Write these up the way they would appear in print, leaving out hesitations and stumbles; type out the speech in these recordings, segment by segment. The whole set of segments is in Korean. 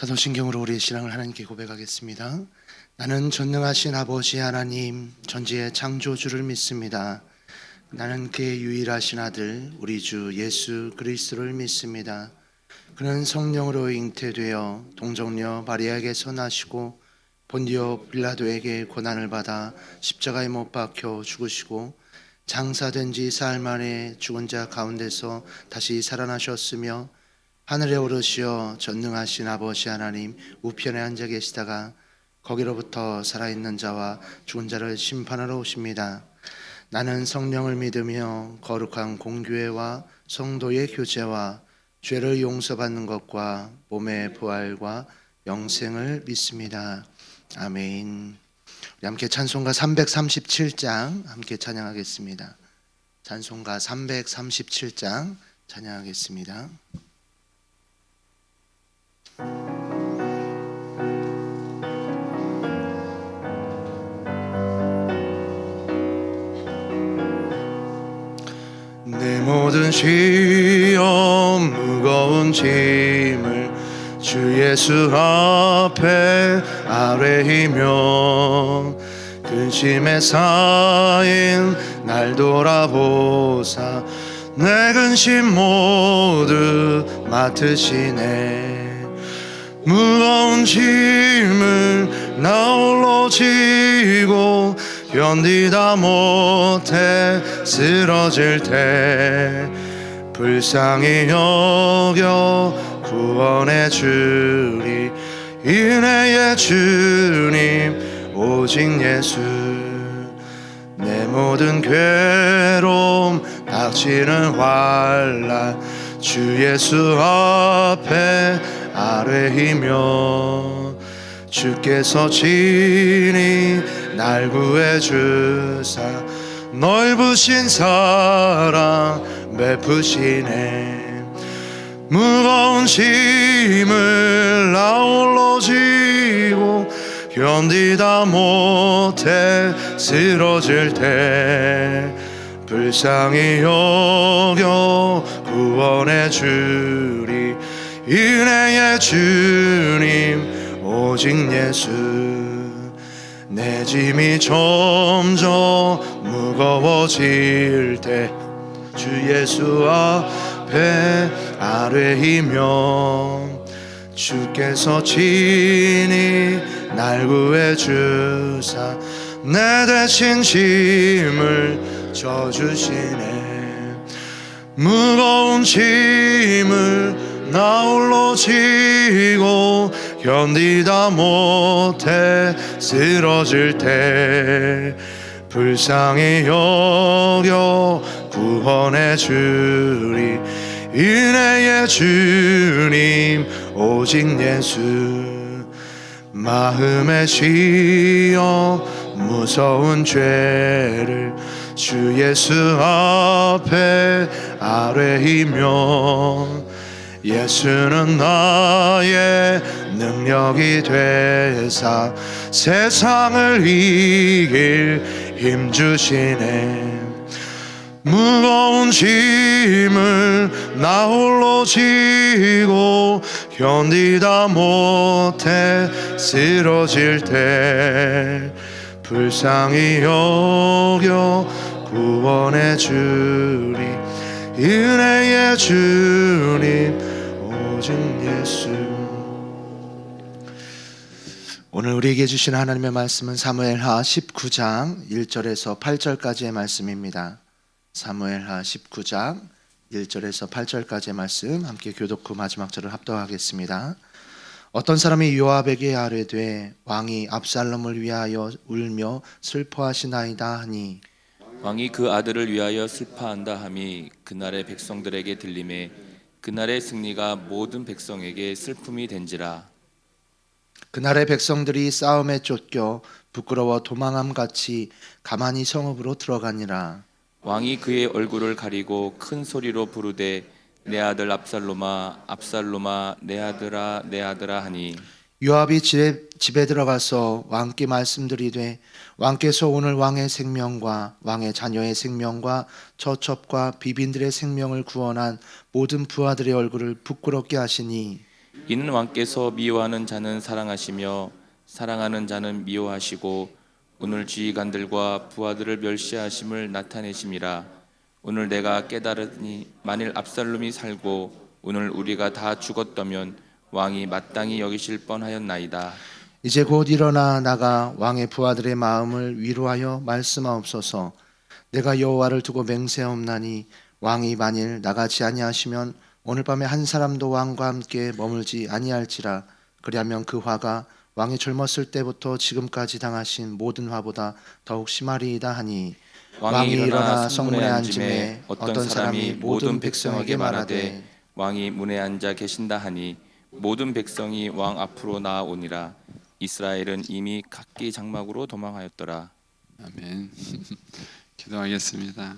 사도신경으로 우리의 신앙을 하나님께 고백하겠습니다. 나는 전능하신 아버지 하나님 전지의 창조주를 믿습니다. 나는 그의 유일하신 아들 우리 주 예수 그리스도를 믿습니다. 그는 성령으로 잉태되어 동정녀 마리아에게서 나시고 본디오 빌라도에게 고난을 받아 십자가에 못 박혀 죽으시고 장사된 지 사흘 만에 죽은 자 가운데서 다시 살아나셨으며 하늘에 오르시어 전능하신 아버지 하나님 우편에 앉아 계시다가 거기로부터 살아있는 자와 죽은 자를 심판하러 오십니다. 나는 성령을 믿으며 거룩한 공교회와 성도의 교제와 죄를 용서받는 것과 몸의 부활과 영생을 믿습니다. 아멘. 우리 함께 찬송가 337장 함께 찬양하겠습니다. 찬송가 337장 찬양하겠습니다. 내 모든 시험 무거운 짐을 주 예수 앞에 아뢰이며 근심에 쌓인 날 돌아보사 내 근심 모두 맡으시네. 무거운 짐을 나 홀로 지고 견디다 못해 쓰러질 때 불쌍히 여겨 구원해 주리 은혜의 주님 오직 예수. 내 모든 괴로움 닥치는 환난 주 예수 앞에 아뢰이며 주께서 친히 날 구해주사 넓으신 사랑 베푸시네. 무거운 짐을 나 홀로 지고 견디다 못해 쓰러질 때 불쌍히 여겨 구원해 주리 은혜의 주님 오직 예수. 내 짐이 점점 무거워질 때 주 예수 앞에 아뢰이며 주께서 친히 날 구해주사 내 대신 짐을 져주시네. 무거운 짐을 나 홀로 지고 견디다 못해 쓰러질 때 불쌍히 여겨 구원해 주리 은혜의 주님 오직 예수. 마음에 씌어 무서운 죄를 주 예수 앞에 아뢰이며 예수는 나의 능력이 되사 세상을 이길 힘 주시네. 무거운 짐을 나 홀로 지고 견디다 못해 쓰러질 때 불쌍히 여겨 구원해 주리 은혜의 주님 오직 예수. 오늘 우리에게 주신 하나님의 말씀은 사무엘하 19장 1절에서 8절까지의 말씀입니다. 사무엘하 19장 1절에서 8절까지의 말씀 함께 교독 후 마지막 절을 합독하겠습니다. 어떤 사람이 요압에게 아뢰되 왕이 압살롬을 위하여 울며 슬퍼하시나이다 하니 왕이 그 아들을 위하여 슬퍼한다 함이 그날의 백성들에게 들림에 그날의 승리가 모든 백성에게 슬픔이 된지라. 그날의 백성들이 싸움에 쫓겨 부끄러워 도망함같이 가만히 성읍으로 들어가니라. 왕이 그의 얼굴을 가리고 큰 소리로 부르되 내 아들 압살롬아 압살롬아 내 아들아 내 아들아 하니 요압이 집에 들어가서 왕께 말씀드리되 왕께서 오늘 왕의 생명과 왕의 자녀의 생명과 처첩과 비빈들의 생명을 구원한 모든 부하들의 얼굴을 부끄럽게 하시니 이는 왕께서 미워하는 자는 사랑하시며 사랑하는 자는 미워하시고 오늘 지휘관들과 부하들을 멸시하심을 나타내심이라. 오늘 내가 깨달으니 만일 압살롬이 살고 오늘 우리가 다 죽었다면 왕이 마땅히 여기실 뻔하였나이다. 이제 곧 일어나 나가 왕의 부하들의 마음을 위로하여 말씀하옵소서. 내가 여호와를 두고 맹세하옵나니 왕이 만일 나가지 아니하시면 오늘 밤에 한 사람도 왕과 함께 머물지 아니할지라. 그리하면 그 화가 왕이 젊었을 때부터 지금까지 당하신 모든 화보다 더욱 심하리이다 하니, 왕이 일어나 성문에 앉음에 어떤 사람이 모든 백성에게 말하되 왕이 문에 앉아 계신다 하니 모든 백성이 왕 앞으로 나아오니라. 이스라엘은 이미 각기 장막으로 도망하였더라. 아멘. 기도하겠습니다.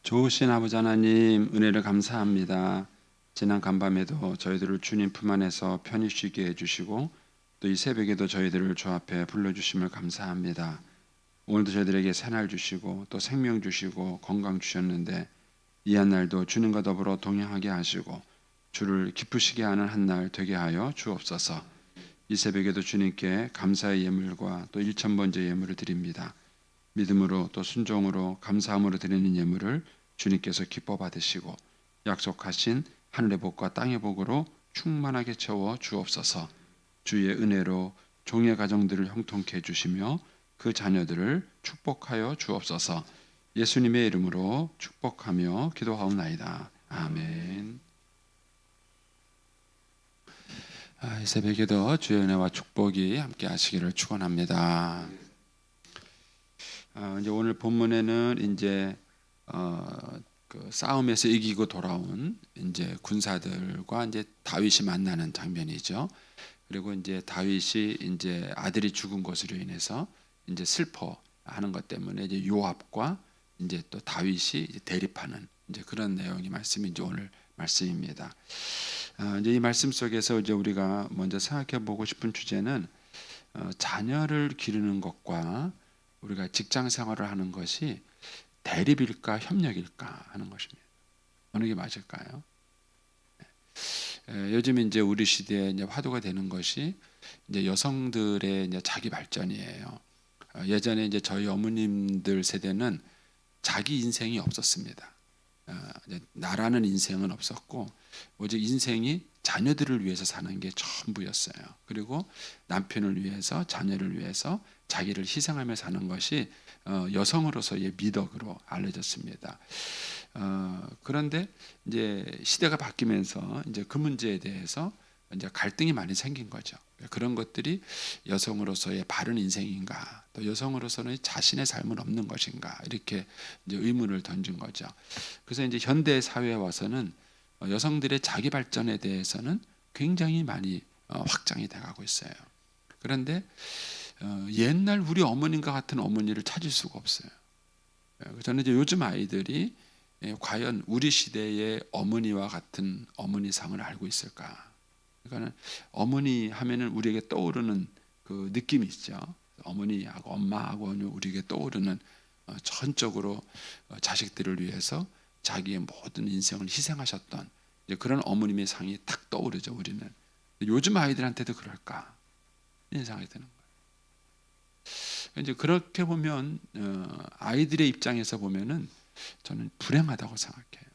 좋으신 아버지 하나님, 은혜를 감사합니다. 지난 간밤에도 저희들을 주님 품 안에서 편히 쉬게 해주시고 또 이 새벽에도 저희들을 주 앞에 불러주심을 감사합니다. 오늘도 저희들에게 새날 주시고 또 생명 주시고 건강 주셨는데 이 한 날도 주님과 더불어 동행하게 하시고 주를 기쁘시게 하는 한 날 되게 하여 주옵소서. 이 새벽에도 주님께 감사의 예물과 또 1000번째 예물을 드립니다. 믿음으로 또 순종으로 감사함으로 드리는 예물을 주님께서 기뻐 받으시고 약속하신 하늘의 복과 땅의 복으로 충만하게 채워 주옵소서. 주의 은혜로 종의 가정들을 형통케 해주시며 그 자녀들을 축복하여 주옵소서. 예수님의 이름으로 축복하며 기도하옵나이다. 아멘. 이 새벽에도 주의 은혜와 축복이 함께 하시기를 축원합니다. 이제 오늘 본문에는 이제 그 싸움에서 이기고 돌아온 이제 군사들과 이제 다윗이 만나는 장면이죠. 그리고 이제 다윗이 이제 아들이 죽은 것으로 인해서 이제 슬퍼하는 것 때문에 이제 요압과 이제 또 다윗이 이제 대립하는 이제 그런 내용의 말씀이 이제 오늘 말씀입니다. 이제 이 말씀 속에서 이제 우리가 먼저 생각해 보고 싶은 주제는 자녀를 기르는 것과 우리가 직장 생활을 하는 것이 대립일까 협력일까 하는 것입니다. 어느 게 맞을까요? 요즘 이제 우리 시대에 이제 화두가 되는 것이 이제 여성들의 이제 자기 발전이에요. 예전에 이제 저희 어머님들 세대는 자기 인생이 없었습니다. 나라는 인생은 없었고 오직 인생이 자녀들을 위해서 사는 게 전부였어요. 그리고 남편을 위해서 자녀를 위해서 자기를 희생하며 사는 것이 여성으로서의 미덕으로 알려졌습니다. 그런데 이제 시대가 바뀌면서 이제 그 문제에 대해서 이제 갈등이 많이 생긴 거죠. 그런 것들이 여성으로서의 바른 인생인가, 또 여성으로서는 자신의 삶은 없는 것인가 이렇게 이제 의문을 던진 거죠. 그래서 이제 현대 사회에 와서는 여성들의 자기 발전에 대해서는 굉장히 많이 확장이 돼가고 있어요. 그런데 옛날 우리 어머님과 같은 어머니를 찾을 수가 없어요. 저는 이제 요즘 아이들이 과연 우리 시대의 어머니와 같은 어머니상을 알고 있을까? 그러니까는 어머니 하면은 우리에게 떠오르는 그 느낌이 있죠. 어머니하고 엄마하고 우리에게 떠오르는 전적으로 자식들을 위해서 자기의 모든 인생을 희생하셨던 이제 그런 어머님의 상이 탁 떠오르죠. 우리는 요즘 아이들한테도 그럴까? 이런 생각이 드는 거예요. 이제 그렇게 보면 아이들의 입장에서 보면은 저는 불행하다고 생각해요.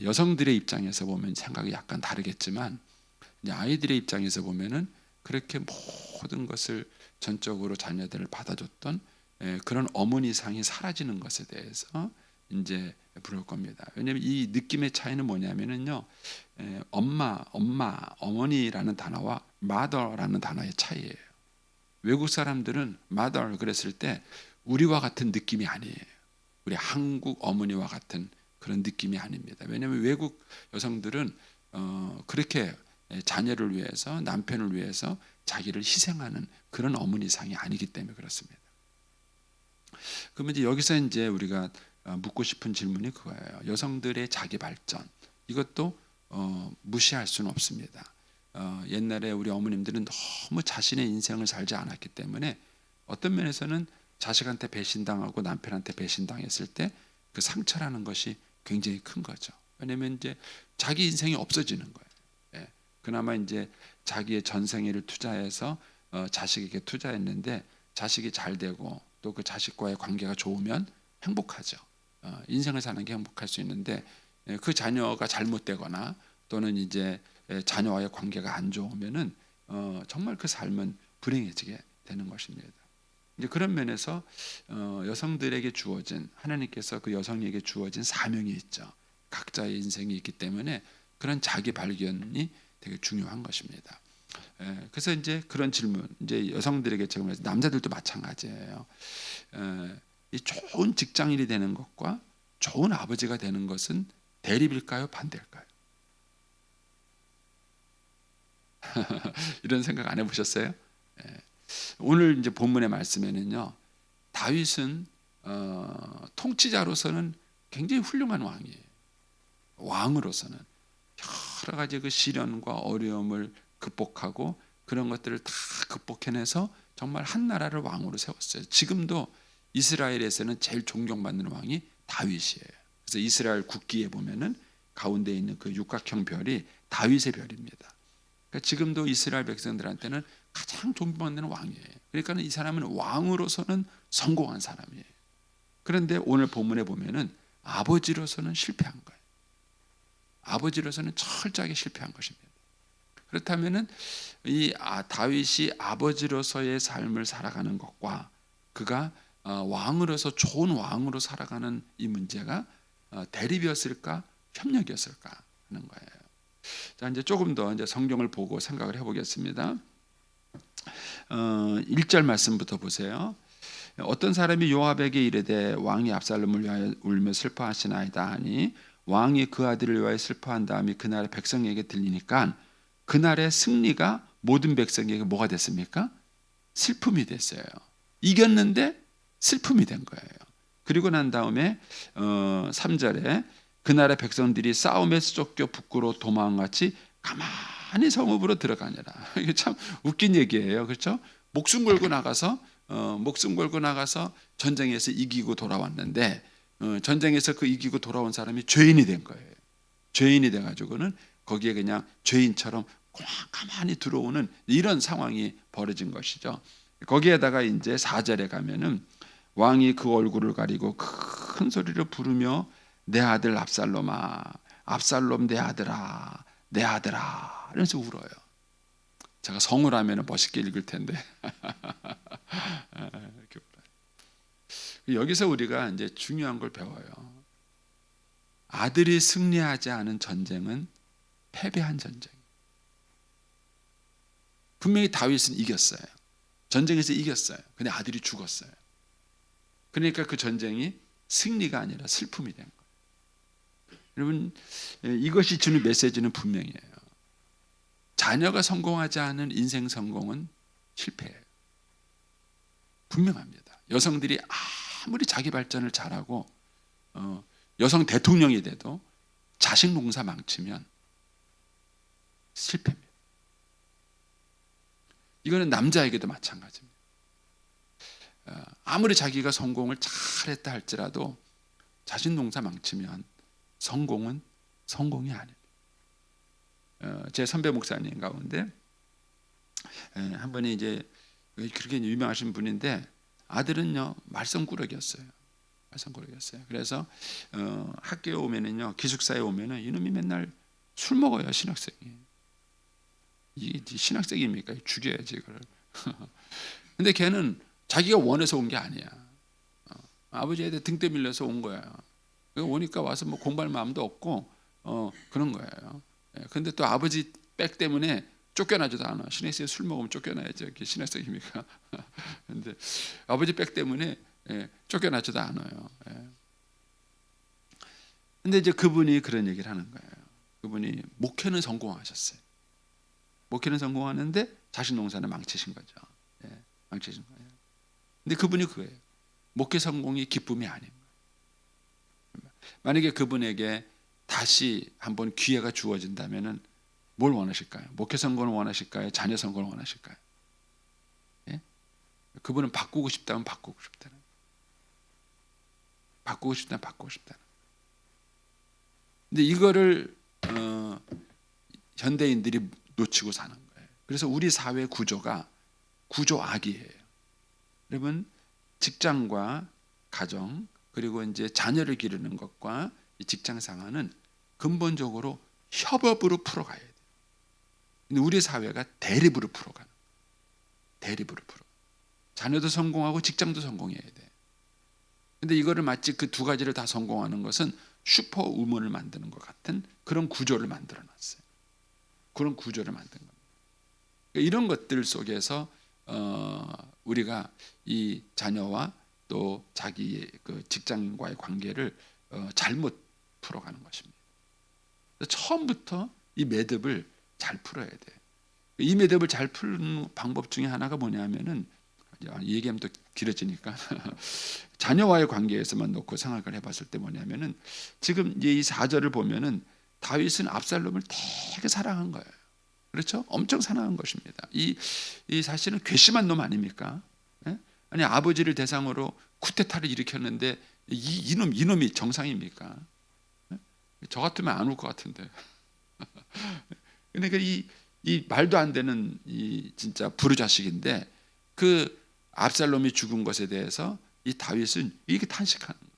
여성들의 입장에서 보면 생각이 약간 다르겠지만 이제 아이들의 입장에서 보면은 그렇게 모든 것을 전적으로 자녀들을 받아줬던 그런 어머니상이 사라지는 것에 대해서 이제 부러울 겁니다. 왜냐하면 이 느낌의 차이는 뭐냐면은요, 엄마, 어머니라는 단어와 mother라는 단어의 차이예요. 외국 사람들은 mother 그랬을 때 우리와 같은 느낌이 아니에요. 우리 한국 어머니와 같은 그런 느낌이 아닙니다. 왜냐하면 외국 여성들은 그렇게 자녀를 위해서 남편을 위해서 자기를 희생하는 그런 어머니상이 아니기 때문에 그렇습니다. 그러면 이제 여기서 이제 우리가 묻고 싶은 질문이 그거예요. 여성들의 자기 발전 이것도 무시할 수는 없습니다. 옛날에 우리 어머님들은 너무 자신의 인생을 살지 않았기 때문에 어떤 면에서는 자식한테 배신당하고 남편한테 배신당했을 때 그 상처라는 것이 굉장히 큰 거죠. 왜냐면 이제 자기 인생이 없어지는 거예요. 예. 그나마 이제 자기의 전생애를 투자해서 자식에게 투자했는데 자식이 잘 되고 또 그 자식과의 관계가 좋으면 행복하죠. 인생을 사는 게 행복할 수 있는데 그 자녀가 잘못되거나 또는 이제 자녀와의 관계가 안 좋으면은 정말 그 삶은 불행해지게 되는 것입니다. 이제 그런 면에서 여성들에게 주어진 하나님께서 그 여성에게 주어진 사명이 있죠. 각자의 인생이 있기 때문에 그런 자기 발견이 되게 중요한 것입니다. 그래서 이제 그런 질문, 이제 여성들에게 지금 남자들도 마찬가지예요. 이 좋은 직장인이 되는 것과 좋은 아버지가 되는 것은 대립일까요, 반대일까요? 이런 생각 안 해보셨어요? 오늘 이제 본문의 말씀에는요, 다윗은 통치자로서는 굉장히 훌륭한 왕이에요. 왕으로서는 여러 가지 그 시련과 어려움을 극복하고 그런 것들을 다 극복해내서 정말 한 나라를 왕으로 세웠어요. 지금도 이스라엘에서는 제일 존경받는 왕이 다윗이에요. 그래서 이스라엘 국기에 보면은 가운데 있는 그 육각형 별이 다윗의 별입니다. 그러니까 지금도 이스라엘 백성들한테는 가장 존경받는 왕이에요. 그러니까 이 사람은 왕으로서는 성공한 사람이에요. 그런데 오늘 본문에 보면은 아버지로서는 실패한 거예요. 아버지로서는 철저하게 실패한 것입니다. 그렇다면은 이 다윗이 아버지로서의 삶을 살아가는 것과 그가 왕으로서 좋은 왕으로 살아가는 이 문제가 대립이었을까 협력이었을까 하는 거예요. 자, 이제 조금 더 이제 성경을 보고 생각을 해보겠습니다. 1절 말씀부터 보세요. 어떤 사람이 요압에게 이르되 왕이 압살롬을 위하여 울며 슬퍼하시나이다 하니 왕이 그 아들을 위하여 슬퍼한 다음에 그날의 백성에게 들리니까 그날의 승리가 모든 백성에게 뭐가 됐습니까? 슬픔이 됐어요. 이겼는데 슬픔이 된 거예요. 그리고 난 다음에 3절에 그날의 백성들이 싸움에서 쫓겨 북구로 도망같이 가만히 성읍으로 들어가니라. 이게 참 웃긴 얘기예요. 그렇죠? 목숨 걸고 나가서 전쟁에서 이기고 돌아왔는데 전쟁에서 그 이기고 돌아온 사람이 죄인이 된 거예요. 죄인이 돼가지고는 거기에 그냥 죄인처럼 가만히 들어오는 이런 상황이 벌어진 것이죠. 거기에다가 이제 4절에 가면은 왕이 그 얼굴을 가리고 큰 소리로 부르며 내 아들 압살롬아, 압살롬 내 아들아, 내 아들아 이러면서 울어요. 제가 성을 하면 멋있게 읽을 텐데 이렇게 울어요. 여기서 우리가 이제 중요한 걸 배워요. 아들이 승리하지 않은 전쟁은 패배한 전쟁. 분명히 다윗은 이겼어요. 전쟁에서 이겼어요. 근데 아들이 죽었어요. 그러니까 그 전쟁이 승리가 아니라 슬픔이 된 거예요. 여러분, 이것이 주는 메시지는 분명해요. 자녀가 성공하지 않은 인생 성공은 실패예요. 분명합니다. 여성들이 아무리 자기 발전을 잘하고 여성 대통령이 돼도 자식 농사 망치면 실패입니다. 이거는 남자에게도 마찬가지입니다. 아무리 자기가 성공을 잘했다 할지라도 자식 농사 망치면 성공은 성공이 아닙니다. 제 선배 목사님 가운데 한 분이 이제 그렇게 유명하신 분인데 아들은요 말썽꾸러기였어요. 그래서 학교에 오면은요 기숙사에 오면은 이놈이 맨날 술 먹어요. 신학생이. 이게 신학생입니까? 죽여야지 이걸. 근데 걔는 자기가 원해서 온 게 아니야. 아버지한테 등대 밀려서 온 거야. 오니까 와서 뭐 공부할 마음도 없고 그런 거예요. 근데 또 아버지 백 때문에 쫓겨나지도 않아. 신학생이 술 먹으면 쫓겨나야죠. 이게 신학생입니까? 근데 아버지 백 때문에 쫓겨나지도 않아요. 근데 이제 그분이 그런 얘기를 하는 거예요. 그분이 목회는 성공하셨어요. 목회는 성공하는데 자식 농사는 망치신 거죠. 망치신 거예요. 근데 그분이 그거예요. 목회 성공이 기쁨이 아닌 거예요. 만약에 그분에게 다시 한번 기회가 주어진다면은 뭘 원하실까요? 목회 성공을 원하실까요? 자녀 성공을 원하실까요? 예? 그분은 바꾸고 싶다면 바꾸고 싶다는 거예요. 바꾸고 싶다면 바꾸고 싶다는 거예요. 근데 이거를 현대인들이 놓치고 사는 거예요. 그래서 우리 사회 구조가 구조악이에요. 여러분, 직장과 가정 그리고 이제 자녀를 기르는 것과 이 직장 생활은 근본적으로 협업으로 풀어가야 돼요. 근데 우리 사회가 대립으로 풀어가는 거예요. 대립으로 풀어. 자녀도 성공하고 직장도 성공해야 돼. 근데 이거를 마치 그 두 가지를 다 성공하는 것은 슈퍼우먼을 만드는 것 같은 그런 구조를 만들어 놨어요. 그런 구조를 만든 겁니다. 이런 것들 속에서 우리가 이 자녀와 또 자기 그 직장과의 관계를 잘못 풀어가는 것입니다. 처음부터 이 매듭을 잘 풀어야 돼. 이 매듭을 잘 푸는 방법 중에 하나가 뭐냐면은, 얘기하면 또 길어지니까 자녀와의 관계에서만 놓고 생각을 해봤을 때 뭐냐면은, 지금 이제 이 4절을 보면은 다윗은 압살롬을 되게 사랑한 거예요. 그렇죠? 엄청 사랑한 것입니다. 이 사실은 괘씸한 놈 아닙니까? 예? 아니, 아버지를 대상으로 쿠데타를 일으켰는데 이놈이 정상입니까? 예? 저 같으면 안 올 것 같은데. 그러니까 이 말도 안 되는 이 진짜 부르자식인데, 그 압살롬이 죽은 것에 대해서 이 다윗은 이렇게 탄식하는 거예요.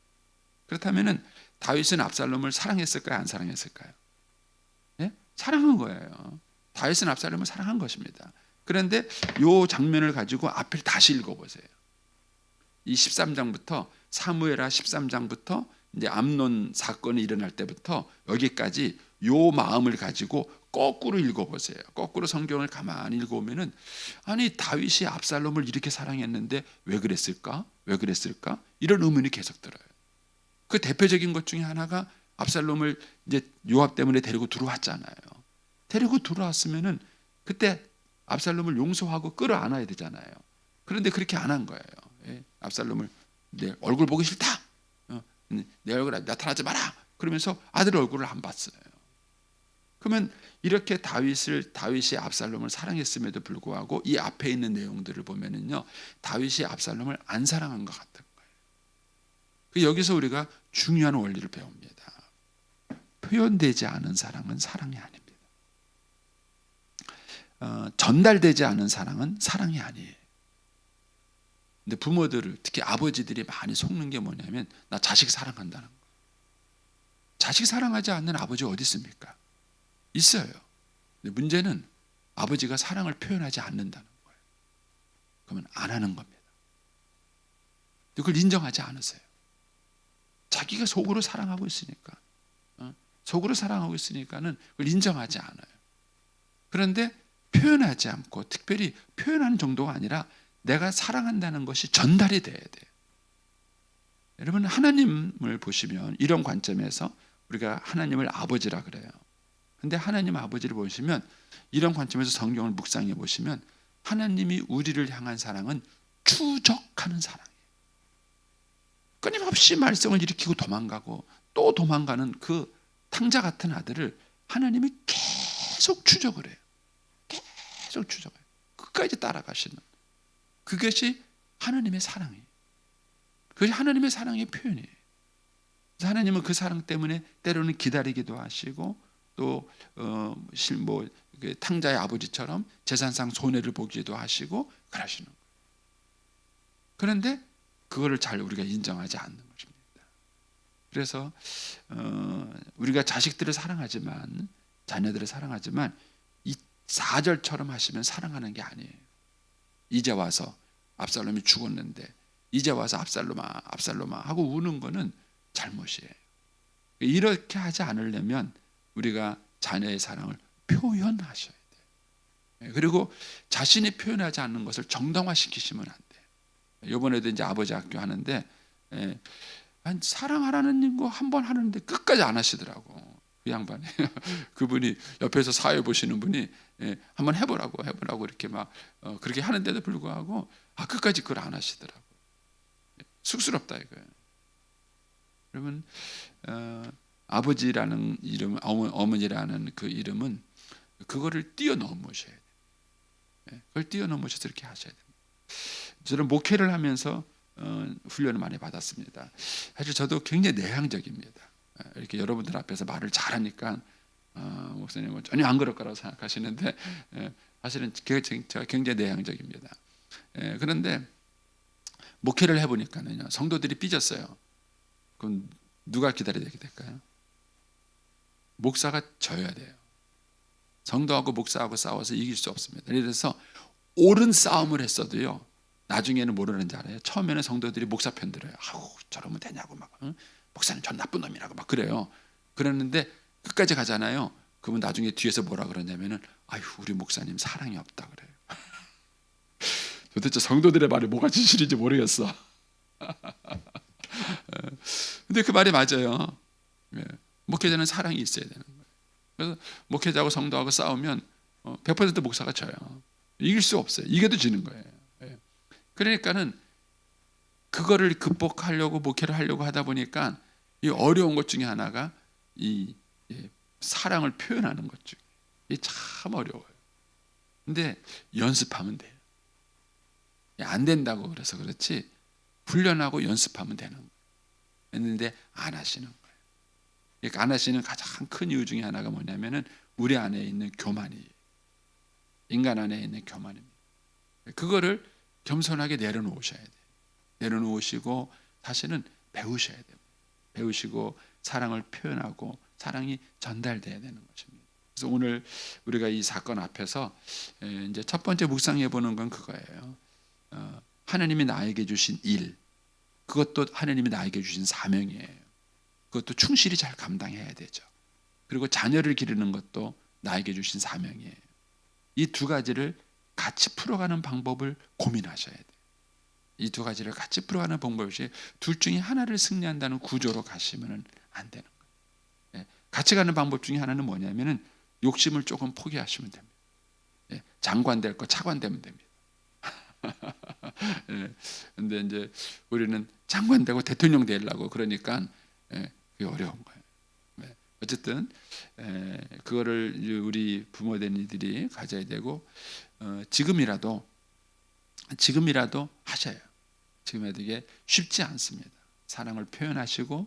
그렇다면은 다윗은 압살롬을 사랑했을까요? 안 사랑했을까요? 예? 사랑한 거예요. 다윗은 압살롬을 사랑한 것입니다. 그런데 이 장면을 가지고 앞을 다시 읽어보세요. 이 13장부터 사무엘하 13장부터 이제 암논 사건이 일어날 때부터 여기까지 요 마음을 가지고 거꾸로 읽어보세요. 거꾸로 성경을 가만히 읽어보면은, 아니, 다윗이 압살롬을 이렇게 사랑했는데 왜 그랬을까? 왜 그랬을까? 이런 의문이 계속 들어요. 그 대표적인 것 중에 하나가 압살롬을 이제 요압 때문에 데리고 들어왔잖아요. 데리고 들어왔으면은 그때 압살롬을 용서하고 끌어안아야 되잖아요. 그런데 그렇게 안 한 거예요. 예? 압살롬을 내 얼굴 보기 싫다. 내 얼굴에 나타나지 마라. 그러면서 아들 얼굴을 안 봤어요. 그러면 이렇게 다윗이 압살롬을 사랑했음에도 불구하고 이 앞에 있는 내용들을 보면은요, 다윗이 압살롬을 안 사랑한 것 같은 거예요. 여기서 우리가 중요한 원리를 배웁니다. 표현되지 않은 사랑은 사랑이 아닙니다. 전달되지 않은 사랑은 사랑이 아니에요. 근데 부모들을, 특히 아버지들이 많이 속는 게 뭐냐면, 나 자식 사랑한다는 거. 자식 사랑하지 않는 아버지 어디 있습니까? 있어요. 근데 문제는 아버지가 사랑을 표현하지 않는다는 거예요. 그러면 안 하는 겁니다. 그걸 인정하지 않으세요. 자기가 속으로 사랑하고 있으니까, 속으로 사랑하고 있으니까는 그걸 인정하지 않아요. 그런데 표현하지 않고, 특별히 표현하는 정도가 아니라 내가 사랑한다는 것이 전달이 돼야 돼요. 여러분, 하나님을 보시면 이런 관점에서 우리가 하나님을 아버지라 그래요. 근데 하나님 아버지를 보시면, 이런 관점에서 성경을 묵상해 보시면, 하나님이 우리를 향한 사랑은 추적하는 사랑이에요. 끊임없이 말썽을 일으키고 도망가고 또 도망가는 그 탕자 같은 아들을 하나님이 계속 추적을 해요. 계속 추적해요. 끝까지 따라가시는, 그것이 하나님의 사랑이에요. 그것이 하나님의 사랑의 표현이에요. 그래서 하나님은 그 사랑 때문에 때로는 기다리기도 하시고, 또 탕자의 아버지처럼 재산상 손해를 보기도 하시고 그러시는 거예요. 그런데 그거를 잘 우리가 인정하지 않는 것입니다. 그래서 우리가 자식들을 사랑하지만, 자녀들을 사랑하지만, 이 4절처럼 하시면 사랑하는 게 아니에요. 이제 와서 압살롬이 죽었는데 이제 와서 압살롬아 하고 우는 거는 잘못이에요. 이렇게 하지 않으려면 우리가 자녀의 사랑을 표현하셔야 돼요. 그리고 자신이 표현하지 않는 것을 정당화시키시면 안 돼요. 이번에도 이제 아버지 학교 하는데, 사랑하라는 거 한 번 하는데 끝까지 안 하시더라고. 그 양반이. 그분이 옆에서 사회 보시는 분이 한번 해보라고 이렇게 막 그렇게 하는데도 불구하고 끝까지 그걸 안 하시더라고. 쑥스럽다 이거예요. 여러분, 아버지라는 이름, 어머니라는 그 이름은 그거를 뛰어넘으셔야 돼요. 그걸 뛰어넘으셔서 이렇게 하셔야 됩니다. 저는 목회를 하면서 훈련을 많이 받았습니다. 사실 저도 굉장히 내향적입니다. 이렇게 여러분들 앞에서 말을 잘하니까 목사님은 전혀 안 그럴 거라고 생각하시는데 사실은 제가 굉장히 내향적입니다. 그런데 목회를 해보니까는요, 성도들이 삐졌어요. 그럼 누가 기다려야 될까요? 목사가 져야 돼요. 성도하고 목사하고 싸워서 이길 수 없습니다. 그래서 옳은 싸움을 했어도요, 나중에는 모르는지 알아요. 처음에는 성도들이 목사 편 들어요. 아우 저러면 되냐고 막 목사님 전 나쁜 놈이라고 막 그래요. 그랬는데 끝까지 가잖아요. 그러면 나중에 뒤에서 뭐라 그러냐면은 아유 우리 목사님 사랑이 없다 그래요. 도대체 성도들의 말이 뭐가 진실인지 모르겠어. 근데 그 말이 맞아요. 목회자는 사랑이 있어야 되는 거예요. 그래서 목회자하고 성도하고 싸우면 100% 목사가 져요. 이길 수 없어요. 이겨도 지는 거예요. 그러니까는 그거를 극복하려고 목회를 하려고 하다 보니까 이 어려운 것 중에 하나가 이 사랑을 표현하는 것 중에 이게 참 어려워요. 근데 연습하면 돼요. 안 된다고 그래서 그렇지 훈련하고 연습하면 되는 거예요. 했는데 안 하시는 거예요. 그러니까 안 하시는 가장 큰 이유 중에 하나가 뭐냐면은 우리 안에 있는 교만이에요. 인간 안에 있는 교만입니다. 그거를 겸손하게 내려놓으셔야 돼요. 내려놓으시고 사실은 배우셔야 돼요. 배우시고 사랑을 표현하고 사랑이 전달돼야 되는 것입니다. 그래서 오늘 우리가 이 사건 앞에서 이제 첫 번째 묵상해 보는 건 그거예요. 하나님이 나에게 주신 일, 그것도 하나님이 나에게 주신 사명이에요. 그것도 충실히 잘 감당해야 되죠. 그리고 자녀를 기르는 것도 나에게 주신 사명이에요. 이 두 가지를 같이 풀어가는 방법을 고민하셔야 돼요. 이 두 가지를 같이 풀어가는 방법이 둘 중에 하나를 승리한다는 구조로 가시면 안 되는 거예요. 같이 가는 방법 중에 하나는 뭐냐면은 욕심을 조금 포기하시면 됩니다. 장관 될 거 차관 되면 됩니다. 근데 이제 우리는 장관 되고 대통령 되려고 그러니까 그게 어려운 거예요. 어쨌든 그거를 우리 부모된 이들이 가져야 되고 지금이라도 하셔요. 지금이라도 이게 쉽지 않습니다. 사랑을 표현하시고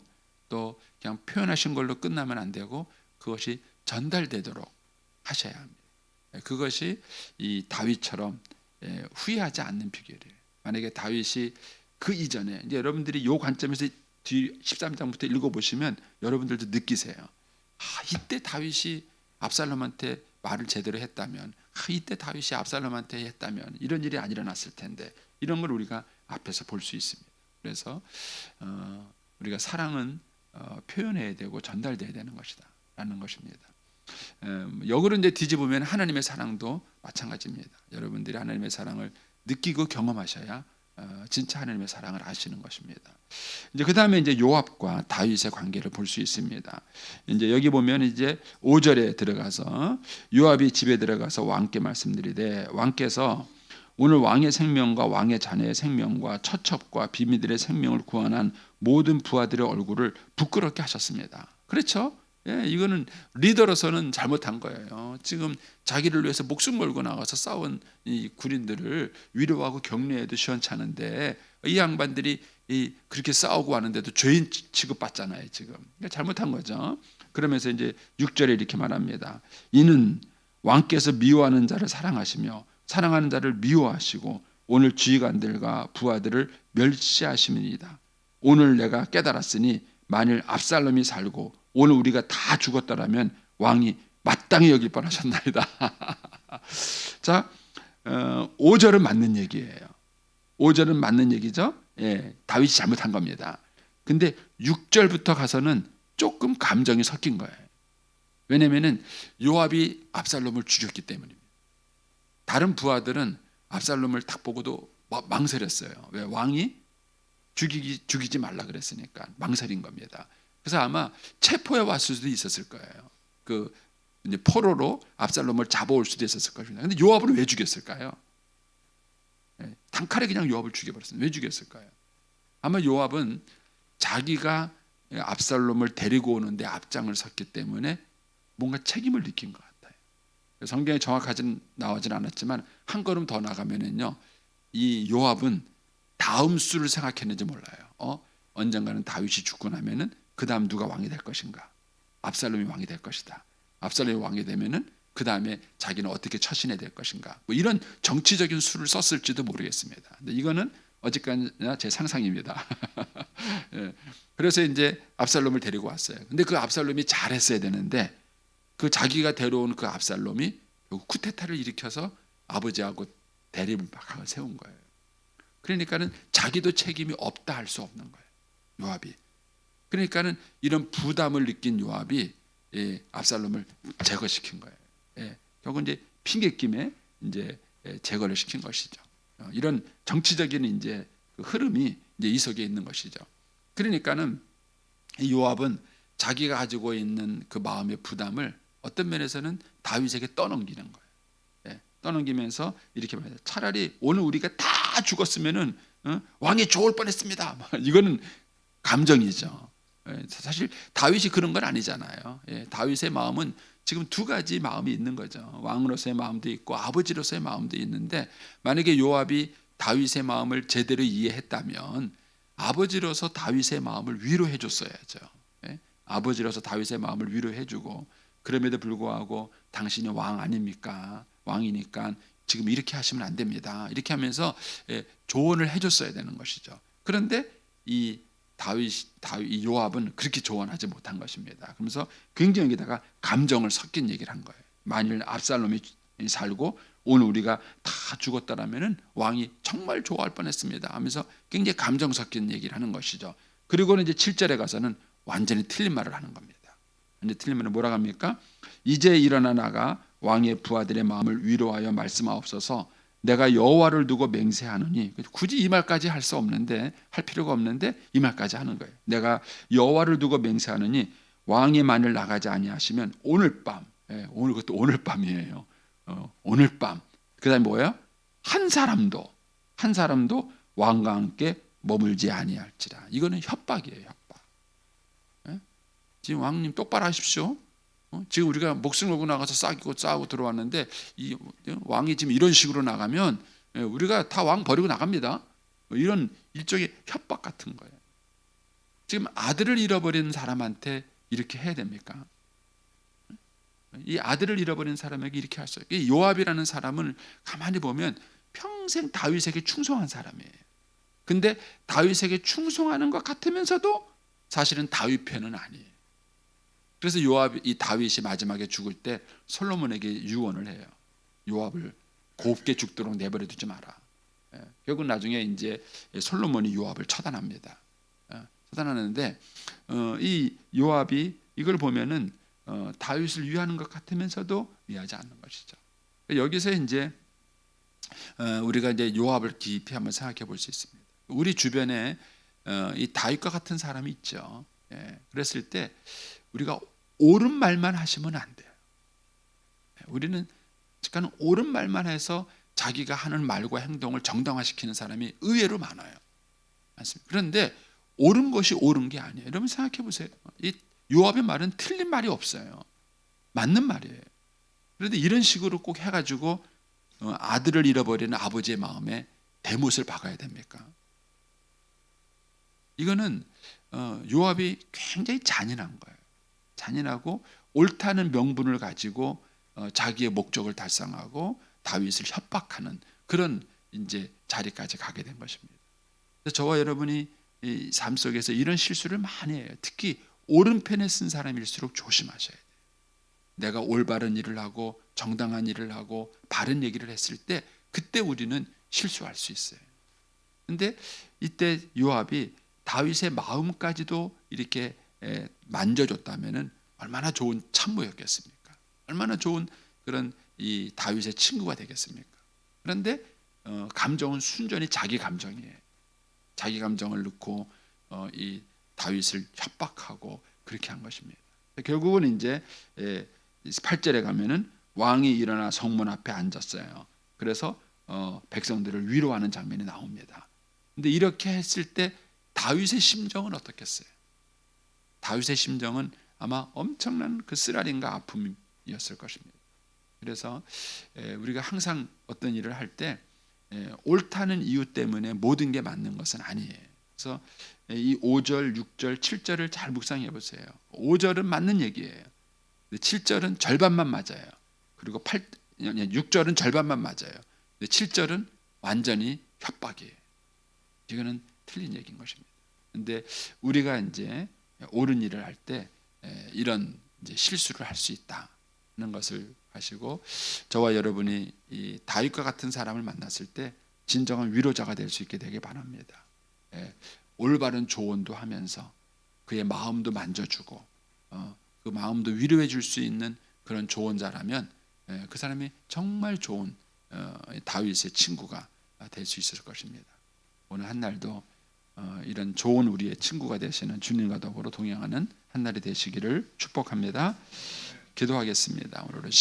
또 그냥 표현하신 걸로 끝나면 안 되고 그것이 전달되도록 하셔야 합니다. 그것이 이 다윗처럼 후회하지 않는 비결이에요. 만약에 다윗이 그 이전에 이제 여러분들이 이 관점에서 뒤 13장부터 읽어보시면 여러분들도 느끼세요. 이때 다윗이 압살롬한테 말을 제대로 했다면, 이때 다윗이 압살롬한테 했다면 이런 일이 안 일어났을 텐데, 이런 걸 우리가 앞에서 볼 수 있습니다. 그래서 우리가 사랑은 표현해야 되고 전달돼야 되는 것이다 라는 것입니다. 역으로 이제 뒤집으면 하나님의 사랑도 마찬가지입니다. 여러분들이 하나님의 사랑을 느끼고 경험하셔야 진짜 하나님의 사랑을 아시는 것입니다. 이제 그 다음에 이제 요압과 다윗의 관계를 볼 수 있습니다. 이제 여기 보면 이제 5절에 들어가서 요압이 집에 들어가서 왕께 말씀드리되 왕께서 오늘 왕의 생명과 왕의 자녀의 생명과 처첩과 비미들의 생명을 구원한 모든 부하들의 얼굴을 부끄럽게 하셨습니다. 그렇죠? 이거는 리더로서는 잘못한 거예요. 지금 자기를 위해서 목숨 걸고 나가서 싸운 이 군인들을 위로하고 격려해도 시원찮은데 이 양반들이 그렇게 싸우고 하는데도 죄인 취급받잖아요. 지금 그러니까 잘못한 거죠. 그러면서 이제 6절에 이렇게 말합니다. 이는 왕께서 미워하는 자를 사랑하시며 사랑하는 자를 미워하시고 오늘 지휘관들과 부하들을 멸시하심이니이다. 오늘 내가 깨달았으니 만일 압살롬이 살고 오늘 우리가 다 죽었더라면 왕이 마땅히 여길 뻔하셨나이다. 자, 5절은 맞는 얘기예요. 5절은 맞는 얘기죠. 다윗이 잘못한 겁니다. 근데 6절부터 가서는 조금 감정이 섞인 거예요. 왜냐하면 요압이 압살롬을 죽였기 때문입니다. 다른 부하들은 압살롬을 딱 보고도 망설였어요. 왜? 왕이 죽이지 말라 그랬으니까 망설인 겁니다. 그래서 아마 체포해 왔을 수도 있었을 거예요. 그 이제 포로로 압살롬을 잡아올 수도 있었을 것입니다. 근데 요압을 왜 죽였을까요? 단칼에 그냥 요압을 죽여버렸어요. 왜 죽였을까요? 아마 요압은 자기가 압살롬을 데리고 오는데 앞장을 섰기 때문에 뭔가 책임을 느낀 것 같아요. 성경에 정확하진 나오진 않았지만 한 걸음 더 나가면은요, 이 요압은 다음 수를 생각했는지 몰라요. 언젠가는 다윗이 죽고 나면은 그 다음 누가 왕이 될 것인가? 압살롬이 왕이 될 것이다. 압살롬이 왕이 되면은 그 다음에 자기는 어떻게 처신해야 될 것인가? 뭐 이런 정치적인 수를 썼을지도 모르겠습니다. 근데 이거는 어쨌거나 제 상상입니다. 예. 그래서 이제 압살롬을 데리고 왔어요. 근데 그 압살롬이 잘했어야 되는데 그 자기가 데려온 그 압살롬이 쿠데타를 일으켜서 아버지하고 대립을 막 세운 거예요. 그러니까는 자기도 책임이 없다 할 수 없는 거예요. 요압이. 그러니까는 이런 부담을 느낀 요압이 압살롬을 제거시킨 거예요. 결국 이제 핑계김에 이제 제거를 시킨 것이죠. 이런 정치적인 이제 그 흐름이 이제 이 속에 있는 것이죠. 그러니까는 요압은 자기가 가지고 있는 그 마음의 부담을 어떤 면에서는 다윗에게 떠넘기는 거예요. 떠넘기면서 이렇게 말해요. 차라리 오늘 우리가 다 죽었으면은 왕이 좋을 뻔했습니다. 이거는 감정이죠. 사실 다윗이 그런 건 아니잖아요. 다윗의 마음은 지금 두 가지 마음이 있는 거죠. 왕으로서의 마음도 있고 아버지로서의 마음도 있는데 만약에 요압이 다윗의 마음을 제대로 이해했다면 아버지로서 다윗의 마음을 위로해 줬어야죠. 아버지로서 다윗의 마음을 위로해 주고 그럼에도 불구하고 당신이 왕 아닙니까? 왕이니까 지금 이렇게 하시면 안 됩니다. 이렇게 하면서 조언을 해줬어야 되는 것이죠. 그런데 이 요압은 그렇게 조언하지 못한 것입니다. 그러면서 굉장히 여기다가 감정을 섞인 얘기를 한 거예요. 만일 압살롬이 살고 오늘 우리가 다 죽었다라면은 왕이 정말 좋아할 뻔했습니다. 하면서 굉장히 감정 섞인 얘기를 하는 것이죠. 그리고는 이제 7절에 가서는 완전히 틀린 말을 하는 겁니다. 근데 틀린 말은 뭐라고 합니까? 이제 일어나 나가 왕의 부하들의 마음을 위로하여 말씀하옵소서. 내가 여호와를 두고 맹세하노니 굳이 이 말까지 할 수 없는데 할 필요가 없는데 이 말까지 하는 거예요. 내가 여호와를 두고 맹세하노니 왕이 만일 나가지 아니하시면 오늘 밤 오늘 그것도 오늘 밤이에요. 오늘 밤 그다음에 뭐예요? 한 사람도 왕과 함께 머물지 아니할지라. 이거는 협박이에요. 협박. 지금 왕님 똑바로 하십시오. 지금 우리가 목숨 걸고 나가서 싸우고 들어왔는데 이 왕이 지금 이런 식으로 나가면 우리가 다 왕 버리고 나갑니다. 이런 일종의 협박 같은 거예요. 지금 아들을 잃어버린 사람한테 이렇게 해야 됩니까? 이 아들을 잃어버린 사람에게 이렇게 할 수 없어요. 요압이라는 사람은 가만히 보면 평생 다윗에게 충성한 사람이에요. 근데 다윗에게 충성하는 것 같으면서도 사실은 다윗 편은 아니에요. 그래서 이 다윗이 마지막에 죽을 때 솔로몬에게 유언을 해요. 요압을 곱게 죽도록 내버려 두지 마라. 결국 나중에 이제 솔로몬이 요압을 처단합니다. 처단하는데 이 요압이 이걸 보면은 다윗을 위하는 것 같으면서도 위하지 않는 것이죠. 여기서 이제 우리가 이제 요압을 깊이 한번 생각해 볼 수 있습니다. 우리 주변에 이 다윗과 같은 사람이 있죠. 그랬을 때 우리가 옳은 말만 하시면 안 돼요. 우리는 그러니까 옳은 말만 해서 자기가 하는 말과 행동을 정당화시키는 사람이 의외로 많아요. 맞습니다. 그런데 옳은 것이 옳은 게 아니에요. 여러분 생각해 보세요. 이 요압의 말은 틀린 말이 없어요. 맞는 말이에요. 그런데 이런 식으로 꼭 해가지고 아들을 잃어버리는 아버지의 마음에 대못을 박아야 됩니까? 이거는 요압이 굉장히 잔인한 거예요. 잔인하고 옳다는 명분을 가지고 자기의 목적을 달성하고 다윗을 협박하는 그런 이제 자리까지 가게 된 것입니다. 저와 여러분이 이 삶 속에서 이런 실수를 많이 해요. 특히 옳은 편에 쓴 사람일수록 조심하셔야 돼요. 내가 올바른 일을 하고 정당한 일을 하고 바른 얘기를 했을 때 그때 우리는 실수할 수 있어요. 근데 이때 요압이 다윗의 마음까지도 이렇게 만져줬다면은 얼마나 좋은 참모였겠습니까? 얼마나 좋은 그런 이 다윗의 친구가 되겠습니까? 그런데 감정은 순전히 자기 감정이에요. 자기 감정을 넣고 이 다윗을 협박하고 그렇게 한 것입니다. 결국은 이제 8절에 가면은 왕이 일어나 성문 앞에 앉았어요. 그래서 백성들을 위로하는 장면이 나옵니다. 근데 이렇게 했을 때 다윗의 심정은 어떻겠어요? 다윗의 심정은 아마 엄청난 그 쓰라림과 아픔이었을 것입니다. 그래서 우리가 항상 어떤 일을 할 때 옳다는 이유 때문에 모든 게 맞는 것은 아니에요. 그래서 이 5절, 6절, 7절을 잘 묵상해 보세요. 5절은 맞는 얘기예요. 7절은 절반만 맞아요. 그리고 6절은 절반만 맞아요. 7절은 완전히 협박이에요. 이거는 틀린 얘기인 것입니다. 근데 우리가 이제 옳은 일을 할 때 이런 이제 실수를 할 수 있다는 것을 아시고, 저와 여러분이 이 다윗과 같은 사람을 만났을 때 진정한 위로자가 될 수 있게 되길 바랍니다. 올바른 조언도 하면서 그의 마음도 만져주고 그 마음도 위로해 줄 수 있는 그런 조언자라면 그 사람이 정말 좋은 다윗의 친구가 될 수 있을 것입니다. 오늘 한 날도 이런 좋은 우리의 친구가 되시는 주님과 더불어 동행하는 한 날이 되시기를 축복합니다. 기도하겠습니다. 오늘은